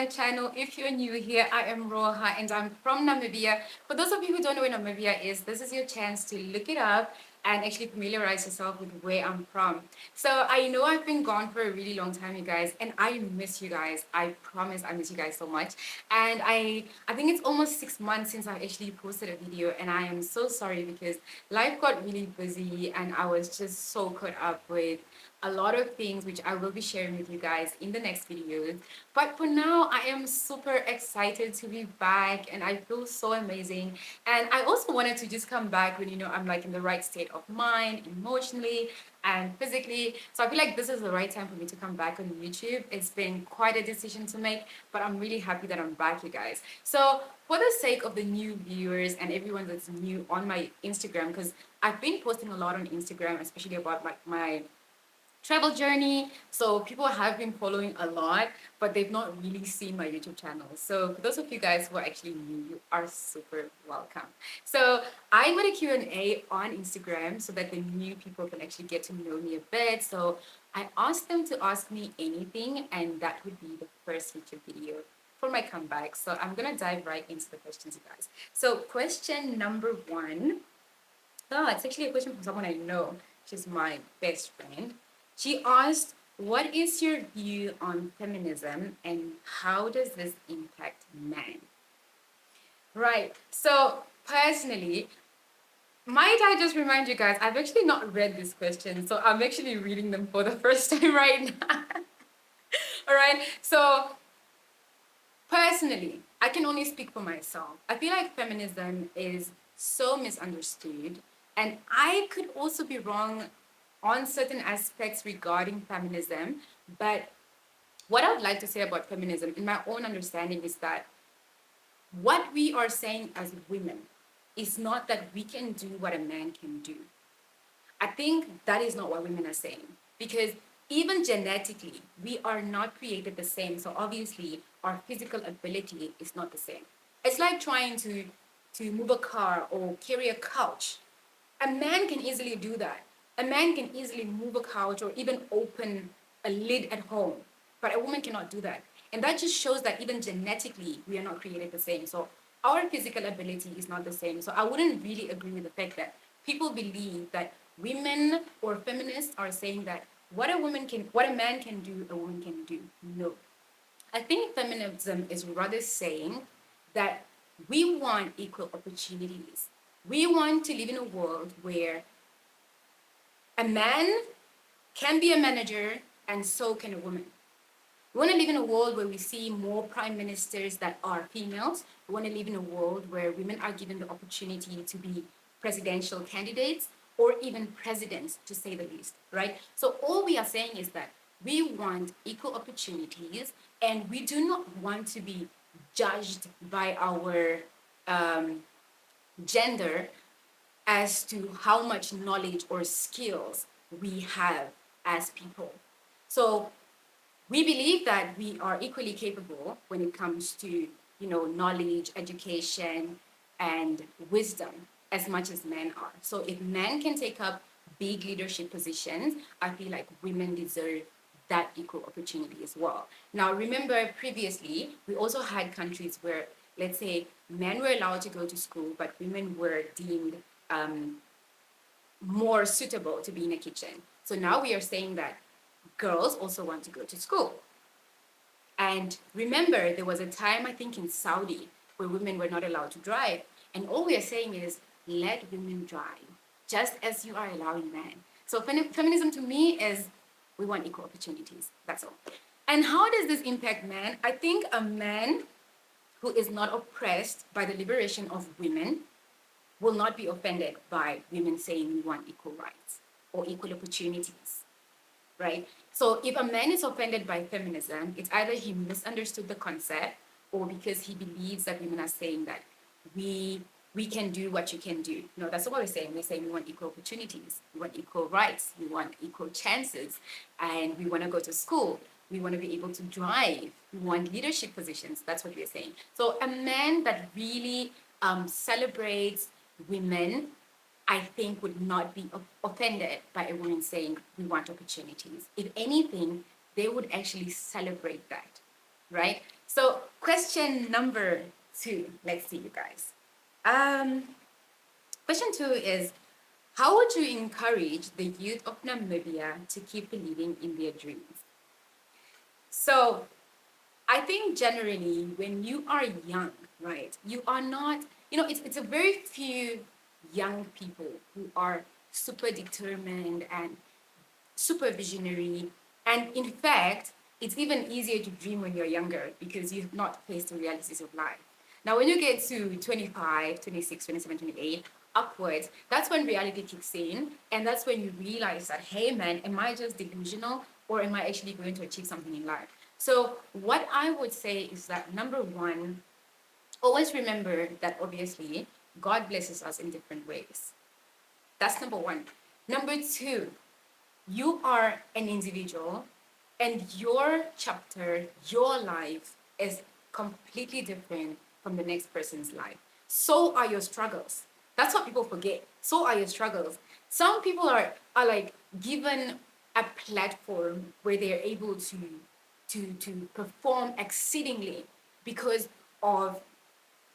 channel. If you're new here, I am Rauha and I'm from Namibia. For those of you who don't know where Namibia is, this is your chance to look it up and actually familiarize yourself with where I'm from. So I know I've been gone for a really long time, you guys, and I miss you guys. I promise I miss you guys so much. And I think it's almost 6 months since I actually posted a video, and I am so sorry because life got really busy and I was just so caught up with a lot of things which I will be sharing with you guys in the next videos. But for now, I am super excited to be back and I feel so amazing. And I also wanted to just come back when I'm like in the right state of mind, emotionally and physically. So I feel like this is the right time for me to come back on YouTube. It's been quite a decision to make, but I'm really happy that I'm back, you guys. So for the sake of the new viewers and everyone that's new on my Instagram, because I've been posting a lot on Instagram, especially about like my travel journey. So people have been following a lot, but they've not really seen my YouTube channel. So for those of you guys who are actually new, you are super welcome. So I made a Q&A on Instagram so that the new people can actually get to know me a bit. So I asked them to ask me anything, and that would be the first YouTube video for my comeback. So I'm gonna dive right into the questions, you guys. So question number one. Oh, it's actually a question from someone I know. She's my best friend. She asked, what is your view on feminism and how does this impact men? Right. So personally, might I just remind you guys, I've actually not read this question, so I'm actually reading them for the first time right now. All right. So personally, I can only speak for myself. I feel like feminism is so misunderstood, and I could also be wrong on certain aspects regarding feminism. But what I would like to say about feminism, in my own understanding, is that what we are saying as women is not that we can do what a man can do. I think that is not what women are saying. Because even genetically, we are not created the same. So obviously, our physical ability is not the same. It's like trying to move a car or carry a couch. A man can easily do that. A man can easily move a couch or even open a lid at home. But a woman cannot do that. And that just shows that even genetically, we are not created the same. So our physical ability is not the same. So I wouldn't really agree with the fact that people believe that women or feminists are saying that what a man can do, a woman can do. No. I think feminism is rather saying that we want equal opportunities. We want to live in a world where a man can be a manager and so can a woman. We want to live in a world where we see more prime ministers that are females. We want to live in a world where women are given the opportunity to be presidential candidates or even presidents, to say the least, right? So all we are saying is that we want equal opportunities and we do not want to be judged by our gender as to how much knowledge or skills we have as people. So we believe that we are equally capable when it comes to, knowledge, education, and wisdom as much as men are. So if men can take up big leadership positions, I feel like women deserve that equal opportunity as well. Now, remember previously, we also had countries where, let's say, men were allowed to go to school, but women were deemed more suitable to be in a kitchen. So now we are saying that girls also want to go to school. And remember, there was a time, I think, in Saudi where women were not allowed to drive. And all we are saying is, let women drive, just as you are allowing men. So feminism to me is we want equal opportunities. That's all. And how does this impact men? I think a man who is not oppressed by the liberation of women will not be offended by women saying we want equal rights or equal opportunities, right? So if a man is offended by feminism, it's either he misunderstood the concept or because he believes that women are saying that we can do what you can do. No, that's not what we're saying. We're saying we want equal opportunities, we want equal rights, we want equal chances, and we want to go to school. We want to be able to drive. We want leadership positions. That's what we're saying. So a man that really celebrates women, I think, would not be offended by a woman saying we want opportunities. If anything, they would actually celebrate that, right? So, question number two. Let's see, you guys. Um, Question two is, how would you encourage the youth of Namibia to keep believing in their dreams? So, I think generally when you are young, right, you are not, it's a very few young people who are super determined and super visionary. And in fact, it's even easier to dream when you're younger because you've not faced the realities of life. Now, when you get to 25, 26, 27, 28, upwards, that's when reality kicks in. And that's when you realize that, hey, man, am I just delusional or am I actually going to achieve something in life? So, what I would say is that number one, always remember that obviously God blesses us in different ways. That's number one. Number two, you are an individual and your chapter, your life is completely different from the next person's life. So are your struggles. That's what people forget. So are your struggles. Some people are like given a platform where they're able to perform exceedingly because of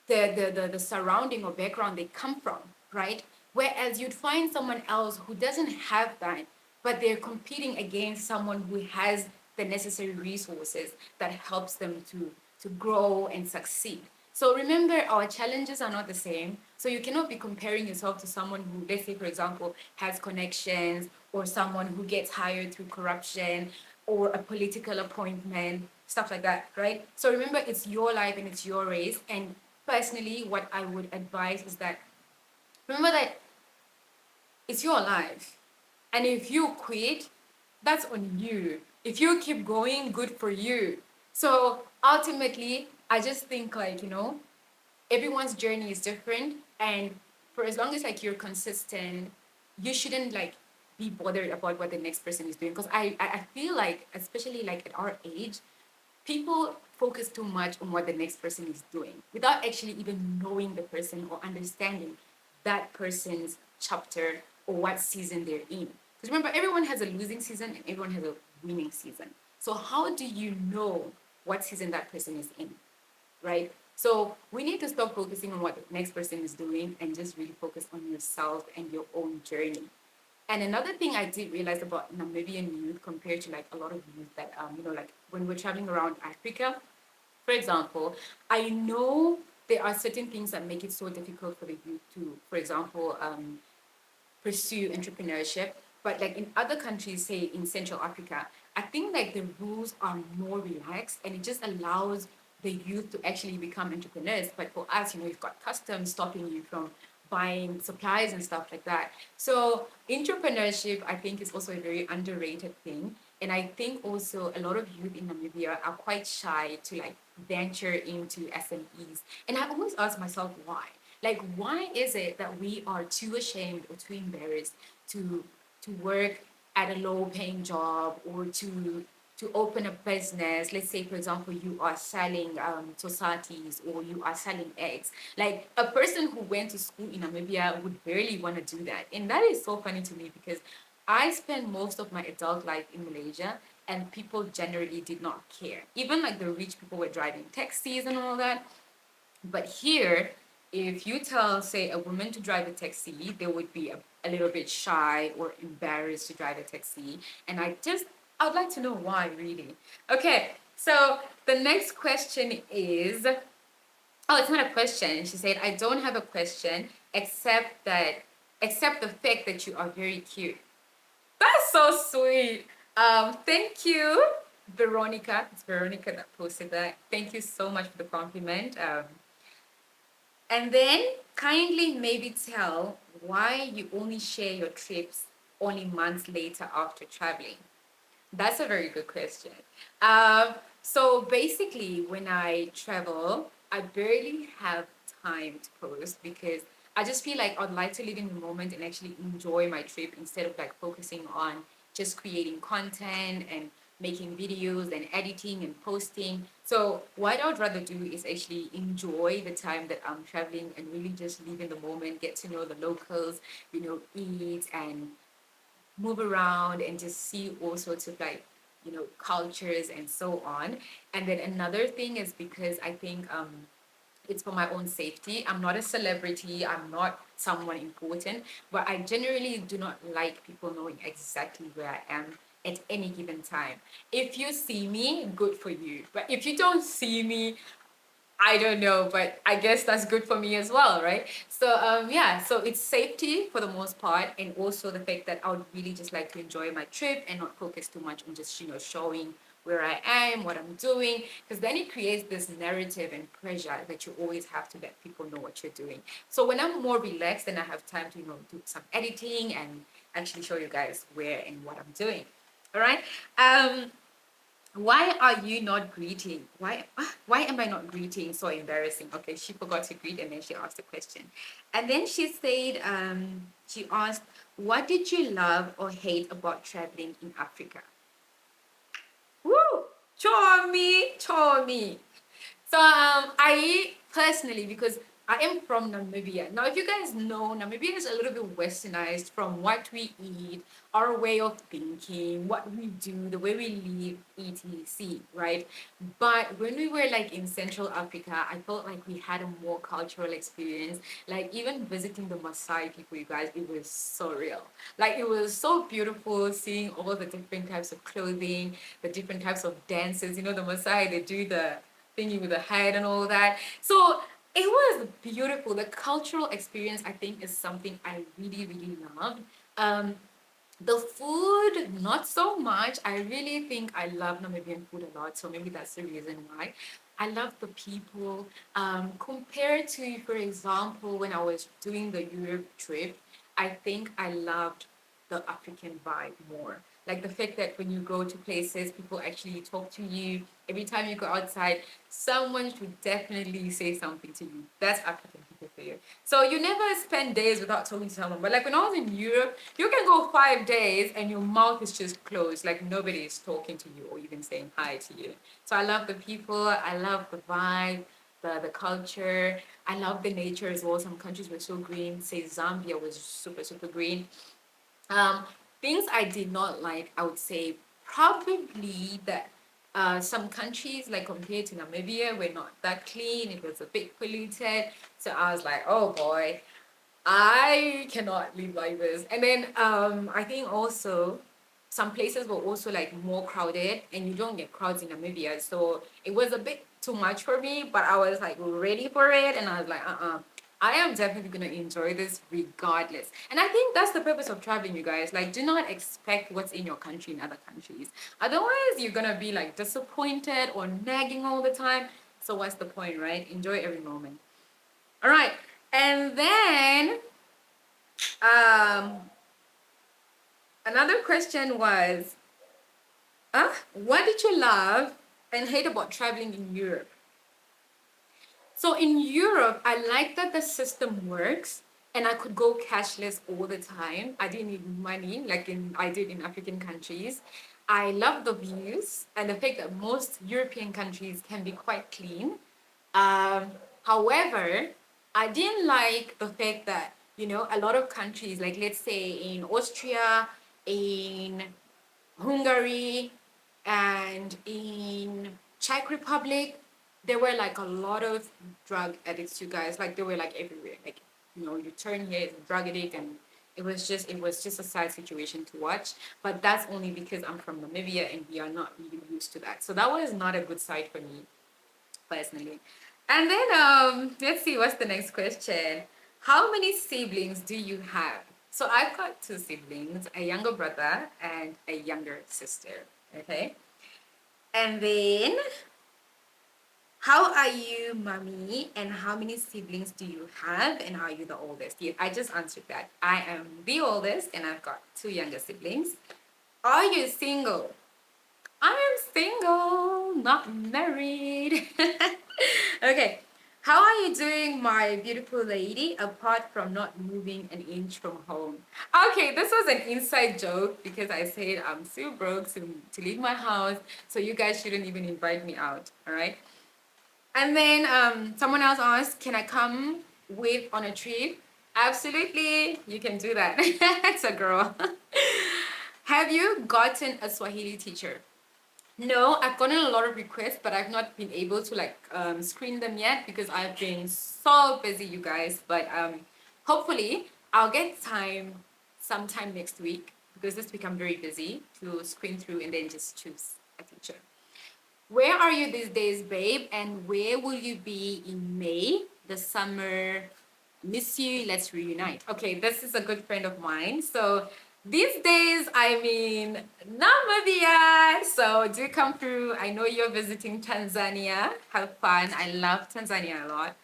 the surrounding or background they come from, right? Whereas you'd find someone else who doesn't have that, but they're competing against someone who has the necessary resources that helps them to grow and succeed. So remember, our challenges are not the same. So you cannot be comparing yourself to someone who, let's say, for example, has connections or someone who gets hired through corruption or a political appointment, stuff like that, right? So remember, it's your life and it's your race. And personally, what I would advise is that remember that it's your life. And if you quit, that's on you. If you keep going, good for you. So ultimately, I just think like, everyone's journey is different. And for as long as like you're consistent, you shouldn't like be bothered about what the next person is doing. Because I feel like, especially like at our age, people focus too much on what the next person is doing without actually even knowing the person or understanding that person's chapter or what season they're in. Because remember, everyone has a losing season and everyone has a winning season. So, how do you know what season that person is in, right? So, we need to stop focusing on what the next person is doing and just really focus on yourself and your own journey. And another thing I did realize about Namibian youth compared to like a lot of youth that like when we're traveling around Africa, for example, I know there are certain things that make it so difficult for the youth to, for example, pursue entrepreneurship. But like in other countries, say in Central Africa, I think like the rules are more relaxed and it just allows the youth to actually become entrepreneurs. But for us, you've got customs stopping you from buying supplies and stuff like that. So entrepreneurship, I think, is also a very underrated thing. And I think also a lot of youth in Namibia are quite shy to like venture into SMEs. And I always ask myself why. Like, why is it that we are too ashamed or too embarrassed to work at a low paying job or to open a business? Let's say, for example, you are selling societies or you are selling eggs. Like a person who went to school in Namibia would barely want to do that. And that is so funny to me because I spent most of my adult life in Malaysia and people generally did not care. Even like the rich people were driving taxis and all that. But here, if you tell, say, a woman to drive a taxi, they would be a little bit shy or embarrassed to drive a taxi. And I would like to know why, really. Okay, so the next question is, oh, it's not a question. She said, I don't have a question except the fact that you are very cute. That's so sweet. Thank you, Veronica. It's Veronica that posted that. Thank you so much for the compliment. And then kindly maybe tell why you only share your trips only months later after traveling. That's a very good question. So basically, when I travel, I barely have time to post because I just feel like I'd like to live in the moment and actually enjoy my trip instead of like focusing on just creating content and making videos and editing and posting. So what I would rather do is actually enjoy the time that I'm traveling and really just live in the moment, get to know the locals, eat and move around and just see all sorts of like cultures and so on. And then another thing is because I think it's for my own safety. I'm not a celebrity, I'm not someone important, but I generally do not like people knowing exactly where I am at any given time. If you see me, good for you. But if you don't see me, I don't know, but I guess that's good for me as well, right? So yeah, so it's safety for the most part, and also the fact that I would really just like to enjoy my trip and not focus too much on just showing where I am, what I'm doing, because then it creates this narrative and pressure that you always have to let people know what you're doing. So when I'm more relaxed, then I have time to do some editing and actually show you guys where and what I'm doing. All right. Why are you not greeting? Why am I not greeting? So embarrassing. Okay, she forgot to greet and then she asked a question. And then she said, she asked, what did you love or hate about traveling in Africa? Woo! Show me. So I personally, because I am from Namibia. Now, if you guys know, Namibia is a little bit westernized from what we eat, our way of thinking, what we do, the way we live, etc. Right? But when we were like in Central Africa, I felt like we had a more cultural experience. Like even visiting the Maasai people, you guys, it was so real. Like it was so beautiful seeing all the different types of clothing, the different types of dances. The Maasai, they do the thingy with the head and all that. So it was beautiful. The cultural experience, I think, is something I really, really loved. Um, the food, not so much. I really think I love Namibian food a lot, so maybe that's the reason why. I love the people. Compared to, for example, when I was doing the Europe trip, I think I loved the African vibe more. Like the fact that when you go to places, people actually talk to you. Every time you go outside, someone should definitely say something to you. That's African people for you. So you never spend days without talking to someone. But like when I was in Europe, you can go 5 days and your mouth is just closed. Like nobody is talking to you or even saying hi to you. So I love the people. I love the vibe, the culture. I love the nature as well. Some countries were so green. Say Zambia was super, super green. Um, Things I did not like, I would say probably that some countries, like compared to Namibia, were not that clean. It was a bit polluted. So I was like, oh boy, I cannot live like this. And then I think also some places were also like more crowded, and you don't get crowds in Namibia. So it was a bit too much for me, but I was like ready for it, and I was like, I am definitely gonna enjoy this regardless. And I think that's the purpose of traveling, you guys. Like, do not expect what's in your country in other countries. Otherwise, you're gonna be like disappointed or nagging all the time. So what's the point, right? Enjoy every moment. All right. And then um, another question was, what did you love and hate about traveling in Europe? So in Europe, I like that the system works and I could go cashless all the time. I didn't need money like I did in African countries. I love the views and the fact that most European countries can be quite clean. Um, However, I didn't like the fact that, a lot of countries, like let's say in Austria, in Hungary, and in Czech Republic, there were like a lot of drug addicts, you guys. Like they were like everywhere. Like, you turn here, it's a drug addict, and it was just a sad situation to watch. But that's only because I'm from Namibia and we are not really used to that. So that was not a good side for me personally. And then let's see what's the next question. How many siblings do you have? So I've got two siblings, a younger brother and a younger sister. Okay. And then how are you, mommy? And how many siblings do you have? And are you the oldest? Yeah, I just answered that. I am the oldest and I've got two younger siblings. Are you single? I am single, not married. Okay. How are you doing, my beautiful lady, apart from not moving an inch from home? Okay, this was an inside joke because I said I'm too broke to leave my house, so you guys shouldn't even invite me out, all right? And then someone else asked, can I come with on a trip? Absolutely, you can do that. It's a girl. Have you gotten a Swahili teacher? No, I've gotten a lot of requests, but I've not been able to like screen them yet because I've been so busy, you guys. But hopefully I'll get time sometime next week because this week I'm very busy to screen through and then just choose a teacher. Where are you these days, babe? And where will you be in May? The summer. Miss you. Let's reunite. Okay, this is a good friend of mine. So these days I'm in Namibia. So do come through. I know you're visiting Tanzania. Have fun. I love Tanzania a lot.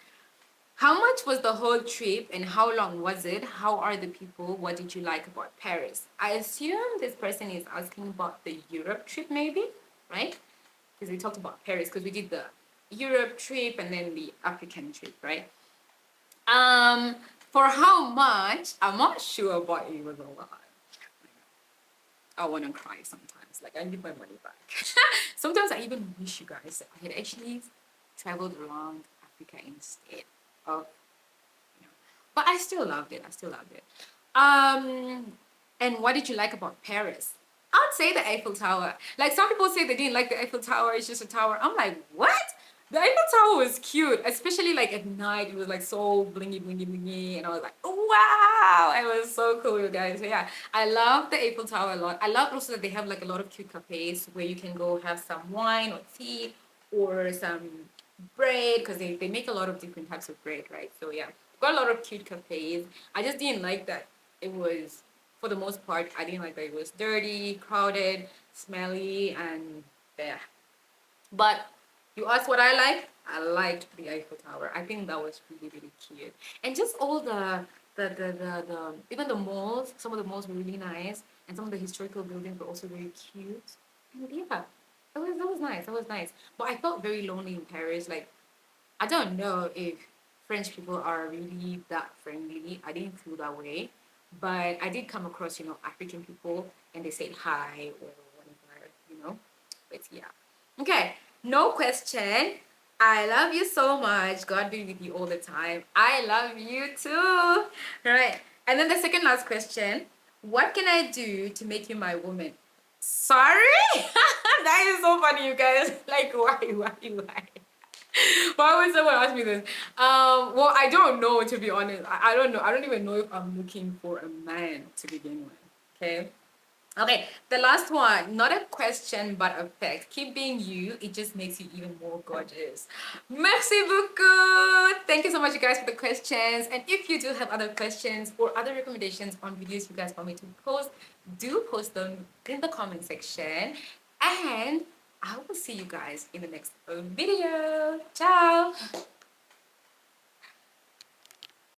How much was the whole trip and how long was it? How are the people? What did you like about Paris? I assume this person is asking about the Europe trip, maybe, right? Because we talked about Paris because we did the Europe trip and then the African trip, right? Um, for how much? I'm not sure, but it was a lot. I want to cry sometimes. Like I need my money back. Sometimes I even wish you guys that I had actually traveled around Africa instead of, you know. But I still loved it. I still loved it. And what did you like about Paris? I'd say the Eiffel Tower. Like some people say they didn't like the Eiffel Tower, it's just a tower. I'm like, what? The Eiffel Tower was cute, especially like at night. It was like so blingy, blingy, blingy, and I was like, wow, it was so cool, you guys. So yeah, I love the Eiffel Tower a lot. I love also that they have like a lot of cute cafes where you can go have some wine or tea or some bread because they make a lot of different types of bread, right? So yeah, got a lot of cute cafes. I just didn't like that it was, for the most part, I didn't like that it was dirty, crowded, smelly, and yeah. But you asked what I liked. I liked the Eiffel Tower. I think that was really, really cute. And just all the even the malls, some of the malls were really nice. And some of the historical buildings were also very cute. And yeah, that was nice. That was nice. But I felt very lonely in Paris. Like I don't know if French people are really that friendly. I didn't feel that way. But I did come across, African people and they said hi or whatever. But yeah. Okay, no question. I love you so much. God be with you all the time. I love you too. Right. And then the second last question. What can I do to make you my woman? Sorry? That is so funny, you guys. Like, why? Why would someone ask me this? Well, I don't know, to be honest. I don't know. I don't even know if I'm looking for a man to begin with. Okay. Okay, the last one, not a question but a fact. Keep being you, it just makes you even more gorgeous. Merci beaucoup. Thank you so much, you guys, for the questions. And if you do have other questions or other recommendations on videos you guys want me to post, do post them in the comment section. And I will see you guys in the next video. Ciao.